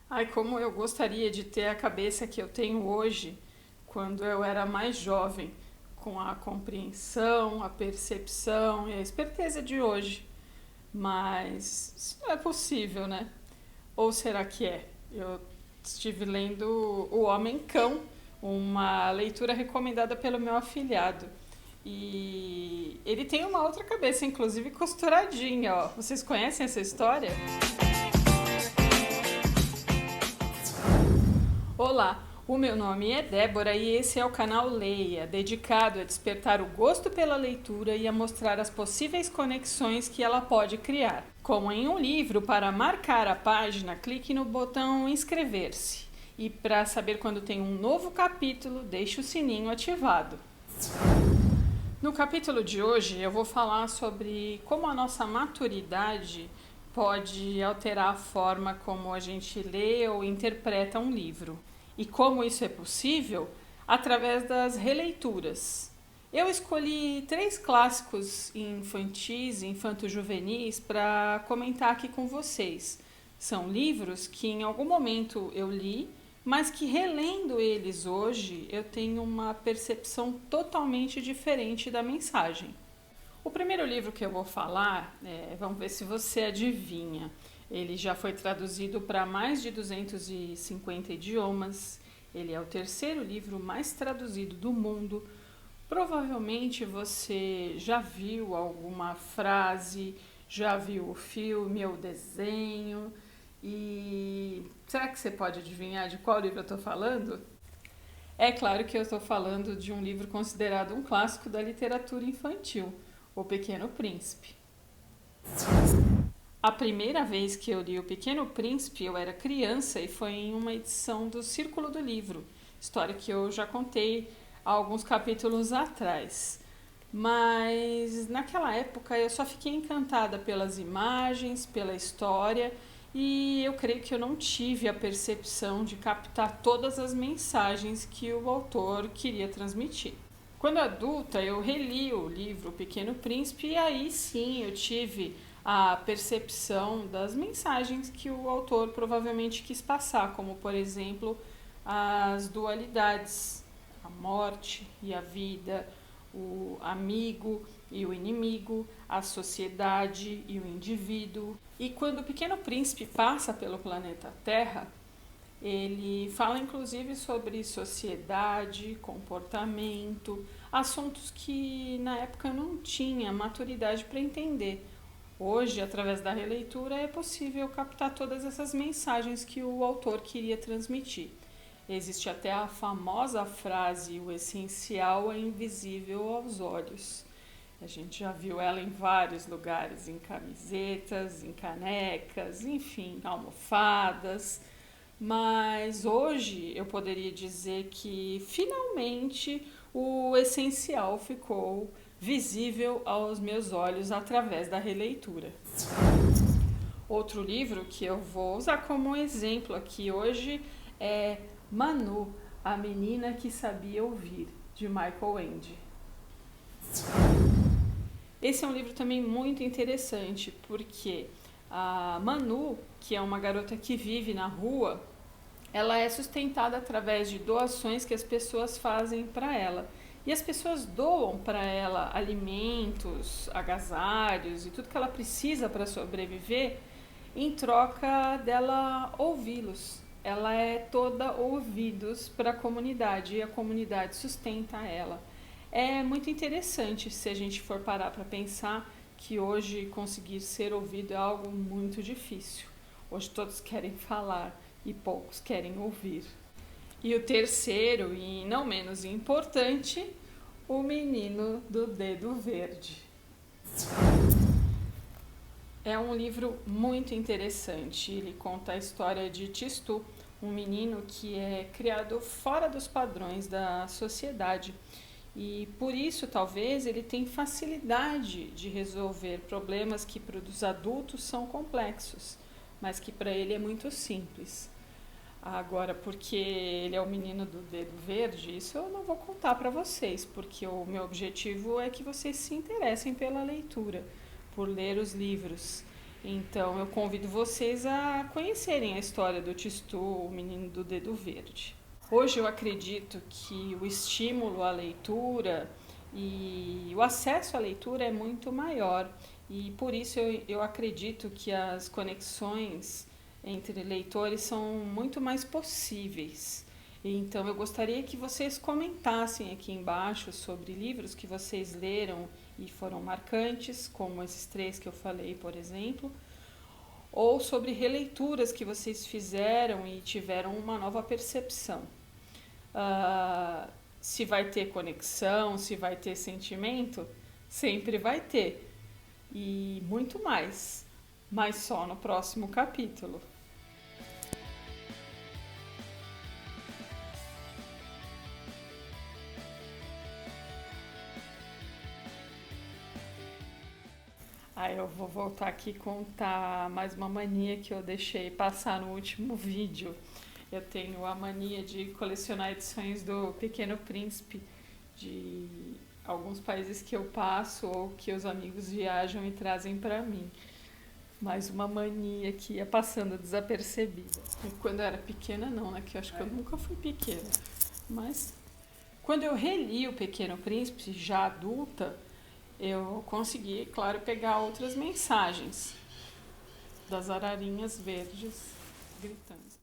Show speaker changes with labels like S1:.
S1: Ai, como eu gostaria de ter a cabeça que eu tenho hoje, quando eu era mais jovem, com a compreensão, a percepção e a esperteza de hoje. Mas isso não é possível, né? Ou será que é? Eu estive lendo O Homem Cão, uma leitura recomendada pelo meu afilhado. E ele tem uma outra cabeça, inclusive costuradinha, ó. Vocês conhecem essa história? Olá, o meu nome é Débora e esse é o canal Leia, dedicado a despertar o gosto pela leitura e a mostrar as possíveis conexões que ela pode criar. Como em um livro, para marcar a página, clique no botão inscrever-se. E para saber quando tem um novo capítulo, deixe o sininho ativado. No capítulo de hoje, eu vou falar sobre como a nossa maturidade pode alterar a forma como a gente lê ou interpreta um livro. E como isso é possível? Através das releituras. Eu escolhi 3 clássicos infantis e infanto-juvenis para comentar aqui com vocês. São livros que em algum momento eu li, mas que relendo eles hoje eu tenho uma percepção totalmente diferente da mensagem. O primeiro livro que eu vou falar, vamos ver se você adivinha. Ele já foi traduzido para mais de 250 idiomas. Ele é o terceiro livro mais traduzido do mundo. Provavelmente você já viu alguma frase, já viu o filme ou o desenho. E será que você pode adivinhar de qual livro eu estou falando? É claro que eu estou falando de um livro considerado um clássico da literatura infantil, O Pequeno Príncipe. A primeira vez que eu li O Pequeno Príncipe eu era criança e foi em uma edição do Círculo do Livro, história que eu já contei há alguns capítulos atrás. Mas naquela época eu só fiquei encantada pelas imagens, pela história e eu creio que eu não tive a percepção de captar todas as mensagens que o autor queria transmitir. Quando adulta, eu reli o livro O Pequeno Príncipe e aí sim eu tive a percepção das mensagens que o autor provavelmente quis passar, como por exemplo as dualidades, a morte e a vida, o amigo e o inimigo, a sociedade e o indivíduo. E quando o Pequeno Príncipe passa pelo planeta Terra, ele fala inclusive sobre sociedade, comportamento, assuntos que na época eu não tinha maturidade para entender. Hoje, através da releitura, é possível captar todas essas mensagens que o autor queria transmitir. Existe até a famosa frase: o essencial é invisível aos olhos. A gente já viu ela em vários lugares, em camisetas, em canecas, enfim, almofadas. Mas hoje eu poderia dizer que finalmente o essencial ficou visível aos meus olhos através da releitura. Outro livro que eu vou usar como exemplo aqui hoje é Manu, a menina que sabia ouvir, de Michael Ende. Esse é um livro também muito interessante, porque a Manu, que é uma garota que vive na rua, ela é sustentada através de doações que as pessoas fazem para ela. E as pessoas doam para ela alimentos, agasalhos e tudo que ela precisa para sobreviver em troca dela ouvi-los. Ela é toda ouvidos para a comunidade e a comunidade sustenta ela. É muito interessante se a gente for parar para pensar que hoje conseguir ser ouvido é algo muito difícil. Hoje todos querem falar e poucos querem ouvir. E o terceiro, e não menos importante, O Menino do Dedo Verde. É um livro muito interessante. Ele conta a história de Tistu, um menino que é criado fora dos padrões da sociedade. E por isso, talvez, ele tem facilidade de resolver problemas que para os adultos são complexos, mas que para ele é muito simples. Agora, porque ele é o menino do dedo verde, isso eu não vou contar para vocês, porque o meu objetivo é que vocês se interessem pela leitura, por ler os livros. Então eu convido vocês a conhecerem a história do Tistu, o menino do dedo verde. Hoje eu acredito que o estímulo à leitura e o acesso à leitura é muito maior e por isso eu acredito que as conexões entre leitores são muito mais possíveis. Então eu gostaria que vocês comentassem aqui embaixo sobre livros que vocês leram e foram marcantes, como esses 3 que eu falei, por exemplo, ou sobre releituras que vocês fizeram e tiveram uma nova percepção. Se vai ter conexão, se vai ter sentimento, sempre vai ter. E muito mais, mas só no próximo capítulo. Aí eu vou voltar aqui e contar mais uma mania que eu deixei passar no último vídeo. Eu tenho a mania de colecionar edições do Pequeno Príncipe de alguns países que eu passo ou que os amigos viajam e trazem para mim. Mais uma mania que ia passando desapercebida. E quando eu era pequena não, né? Que eu acho que eu nunca fui pequena. Mas quando eu reli o Pequeno Príncipe, já adulta, eu consegui, claro, pegar outras mensagens das ararinhas verdes gritando.